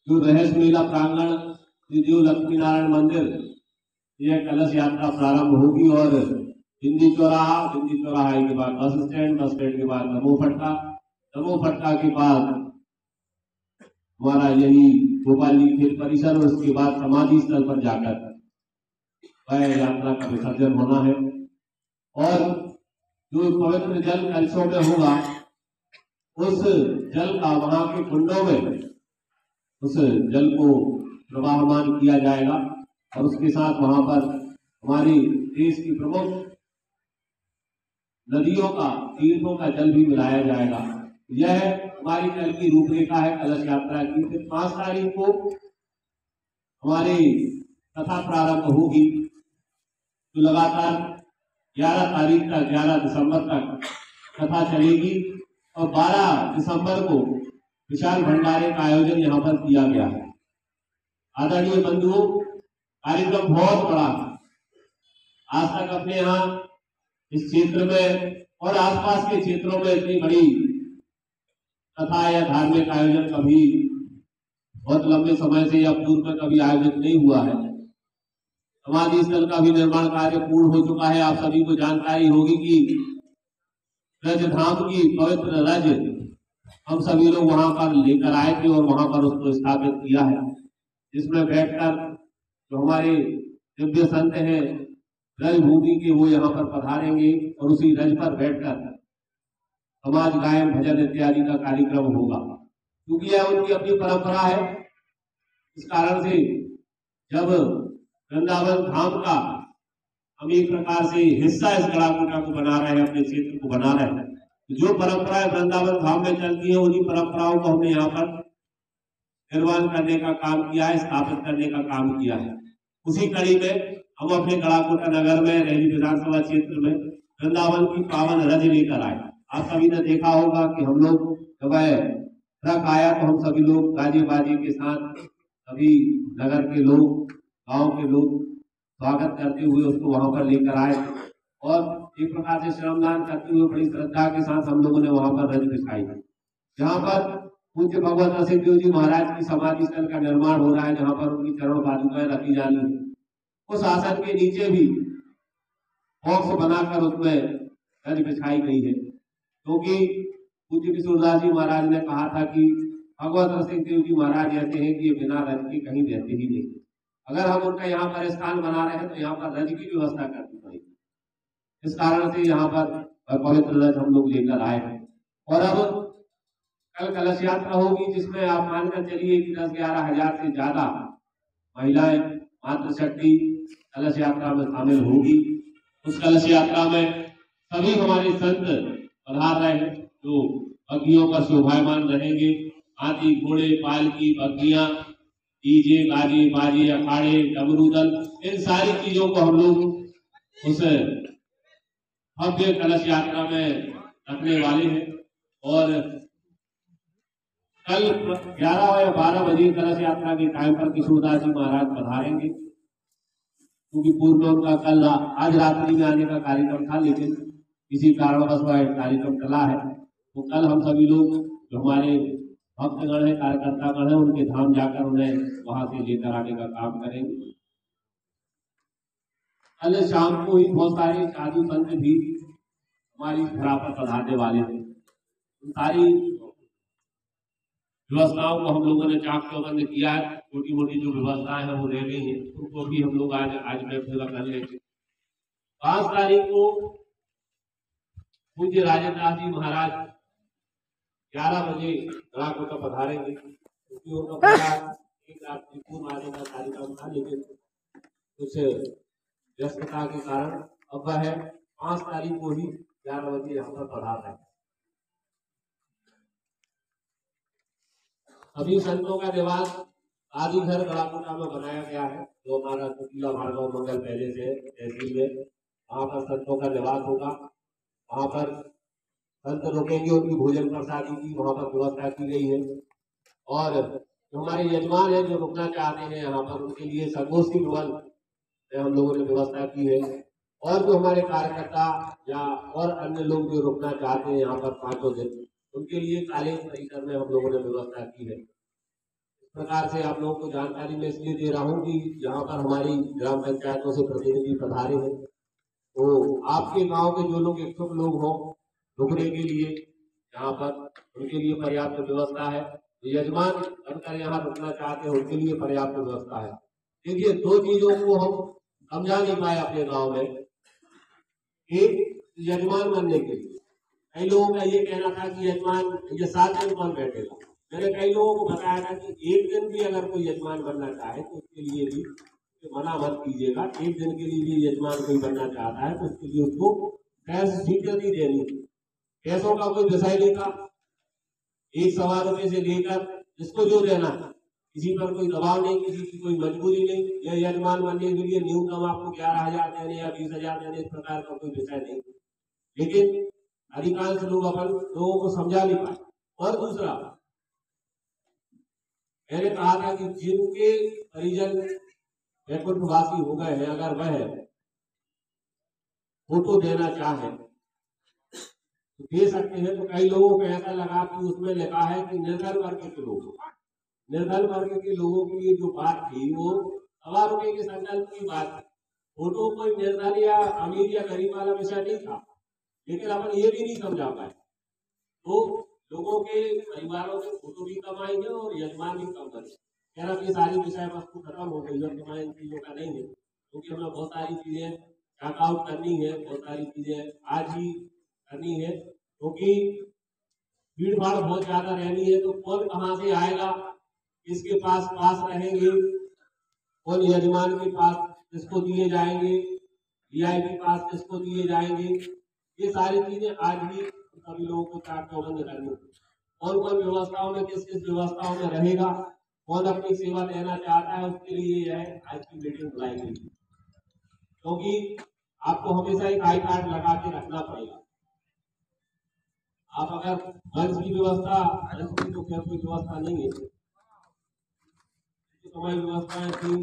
जो रहस्य मेला प्रांगण श्री देव लक्ष्मी नारायण मंदिर, यह कलश यात्रा प्रारंभ होगी और हिंदी चौराहा के बाद बस स्टैंड के बाद नमो फटका के बाद हमारा यही भोपाली खेल परिसर और उसके बाद समाधि स्थल पर जाकर वह यात्रा का विसर्जन होना है। और जो पवित्र जल कलशों में होगा उस जल का वहां के कुंडों में उस जल को प्रवाहमान किया जाएगा और उसके साथ वहां पर हमारे देश की प्रमुख नदियों का, तीर्थों का जल भी मिलाया जाएगा। यह हमारी कल की रूपरेखा है कलश यात्रा की। फिर 5 तारीख को हमारी कथा प्रारंभ होगी, तो लगातार 11 तारीख तक, 11 दिसंबर तक कथा चलेगी और 12 दिसंबर को विशाल भंडारे का आयोजन यहाँ पर किया गया है। आदरणीय बंधुओं, कार्यक्रम बहुत बड़ा है। आज तक अपने यहाँ इस क्षेत्र में और आसपास के क्षेत्रों में इतनी बड़ी कथा या धार्मिक आयोजन कभी बहुत लंबे समय से या पूर्व में कभी आयोजित नहीं हुआ है। समाधि स्थल का भी निर्माण कार्य पूर्ण हो चुका है। आप सभी को जानकारी होगी कि रज धाम की पवित्र रज हम सभी लोग वहां पर लेकर आए थे और वहां पर उसको स्थापित किया है, जिसमें बैठकर जो हमारे दिव्य संत हैं रज भूमि के, वो यहाँ पर पधारेंगे और उसी रज पर बैठकर समाज गायन भजन इत्यादि का कार्यक्रम होगा। क्योंकि यह उनकी अपनी परंपरा है। इस कारण से जब वृंदावन धाम का हम एक प्रकार से हिस्सा इस गड़ाकोटा को बना रहे हैं, अपने क्षेत्र को बना रहे हैं, जो परंपराएं वृंदावन धाम में चलती है उन्हीं परंपराओं को हमने यहाँ पर निर्माण करने का काम किया है, स्थापित करने का काम किया है। उसी कड़ी में हम अपने गड़ाकोटा नगर में रैली विधानसभा क्षेत्र में वृंदावन की पावन रज लेकर आए। आप सभी ने देखा होगा कि हम लोग जब ट्रक आया तो हम सभी लोग गाजे बाजे के साथ सभी नगर के लोग, गांव के लोग स्वागत करते हुए उसको वहां पर लेकर आए और एक प्रकार से श्रमदान करते हुए बड़ी श्रद्धा के साथ हम लोगों ने वहां पर रज बिछाई। जहाँ पर पूज्य भगवत नरसिंहदेव जी महाराज की समाधि स्थल का निर्माण हो रहा है, जहाँ पर उनकी चरण पादुकाएं रखी जानी है, उस आसन के नीचे भी बॉक्स बनाकर उसमें रज बिछाई गई है। क्योंकि पूज्य किशोरदास जी महाराज ने कहा था कि भगवत नरसिंहदेव जी महाराज ऐसे हैं कि ये बिना रज के कहीं रहते ही नहीं। अगर हम उनका यहाँ पर स्थान बना रहे हैं तो यहाँ पर रज की व्यवस्था करनी पड़ेगी। इस कारण से यहाँ पर पवित्र रज हम लोग लेकर आए हैं। और अब कल कलश यात्रा होगी, जिसमें आप मानकर चलिए कि 10-11 हजार से ज्यादा महिलाएं मातृशक्ति कलश यात्रा में शामिल होगी। उस कलश यात्रा में सभी हमारे संत पधार रहे हैं, जो बग्गियों पर शोभायमान रहेंगे। हाथी, घोड़े, पालकी, बग्गियां, डीजे, गाजे, बाजे, अखाड़े, डमरू दल, इन सारी चीजों को हम लोग उस भव्य कलश यात्रा में रखने वाले हैं। और कल 11 या 12 बजे कलश यात्रा के टाइम पर किशोरदास जी महाराज पधारेंगे, क्योंकि पूर्व में उनका कल आज रात्रि में आने का कार्यक्रम था, लेकिन किसी कारणवश वह कार्यक्रम टला है। तो कल हम सभी लोग जो हमारे भक्तगण है, कार्यकर्तागण है, उनके धाम जाकर उन्हें वहां से लेकर आने का काम करेंगे। कल शाम को ही बहुत सारे साधु संत भी हमारी धरा पर पधारने वाले थे। उन सारी व्यवस्थाओं को हम लोगों ने चाक चौबंद किया है। छोटी मोटी जो व्यवस्थाएं हैं वो रह गई है, उनको भी हम लोग आज में पूरा कर लेंगे। 5 तारीख को पूज्य राजेंद्र जी महाराज 11 बजे गड़ाकोटा पधारेंगे, क्योंकि उनका एक रात्रि पूर्व आने का कार्यक्रम था, लेकिन कुछ व्यस्तता के कारण अब वह 5 तारीख को ही 11 बजे यहाँ पर पधार रहे हैं। सभी संतों का निवास आदि घर गड़ाकोटा में बनाया गया है, जो हमारा सुशीला भार्गव मंगल पहले से तहसील में, वहाँ पर संतों का निवास होगा। वहाँ पर संत रुकेंगे, उनकी भोजन प्रसादी की वहाँ पर व्यवस्था की गई है। और जो हमारे यजमान है जो रुकना चाहते हैं यहाँ पर, उनके लिए संगोष्ठी भवन में हम लोगों ने व्यवस्था की है। और जो हमारे कार्यकर्ता या और अन्य लोग जो रुकना चाहते हैं यहाँ पर 5 दिन, उनके लिए कॉलेज परिसर में हम लोगों ने व्यवस्था की है। इस प्रकार से आप लोगों को जानकारी मैं इसलिए दे रहा हूँ कि यहाँ पर हमारी ग्राम पंचायतों से प्रतिनिधि पधारे हैं, तो आपके गांव के जो लोग इच्छुक लोग हों रुकने के लिए यहाँ पर, उनके लिए पर्याप्त व्यवस्था है। यजमान बनकर यहाँ रुकना चाहते हैं, उनके लिए पर्याप्त व्यवस्था है। देखिए, दो चीजों को हम समझा नहीं पाए अपने गांव में। एक, यजमान बनने के लिए कई लोगों का ये कहना था कि यजमान ये 7 दिन कौन बैठेगा। मैंने कई लोगों को बताया था कि एक दिन भी अगर कोई यजमान बनना चाहे तो उसके लिए भी मना मत कीजिएगा। एक दिन के लिए भी यजमान कोई बनना चाहता है तो उसके लिए उसको कैश स्वीकृति देनी। पैसों का कोई विषय नहीं था, 1 सवा रुपए से लेकर जिसको जो देना, किसी पर कोई दबाव नहीं, किसी की कोई मजबूरी नहीं। यह यजमान बनने के लिए न्यूनतम आपको 11,000 देने या 20,000 देने, इस प्रकार का कोई विषय नहीं। लेकिन अधिकांश लोग अपन लोगों को समझा नहीं पाए। और दूसरा, मैंने कहा था कि जिनके परिजन वैकुंठवासी हो गए हैं, अगर वह फोटो देना चाहे तो दे सकते हैं। तो कई लोगों को ऐसा लगा कि उसमें लिखा है कि निर्धन वर्ग के लोग, निर्धन वर्ग के लोगों के लिए जो बात थी वो 1,000 के संकल्प की बात थी। फोटो कोई निर्धन या अमीर या गरीब वाला विषय नहीं था, लेकिन अपन ये भी नहीं समझा पाए। तो लोगों के परिवारों से फोटो भी कम आएंगे और यजमान भी कम करेंगे। खैर, अब ये सारी विषय वस्तु खत्म हो गई है, इन चीजों का नहीं है, क्योंकि हमें बहुत सारी चीजें चेकआउट करनी है, बहुत सारी चीजें आज ही करनी है, क्योंकि भीड़ भाड़ बहुत ज्यादा रहनी है। तो कौन कहाँ से आएगा, किसके पास रहेंगे, कौन यजमान के पास किसको दिए जाएंगे, वीआईपी पास किसको दिए जाएंगे, ये सारी चीजें आज भी सभी लोगों को चार्ट चौबंद करनी। कौन कौन व्यवस्थाओं में किस किस व्यवस्थाओं में रहेगा, कौन अपनी सेवा देना चाहता है, उसके लिए यह आज की मीटिंग बुलाई गई। क्योंकि आपको हमेशा एक आई कार्ड लगा के रखना पड़ेगा। आप अगर मंच की व्यवस्था, मंच की तो खैर कोई व्यवस्था नहीं है, तो हमारी व्यवस्थाएं थी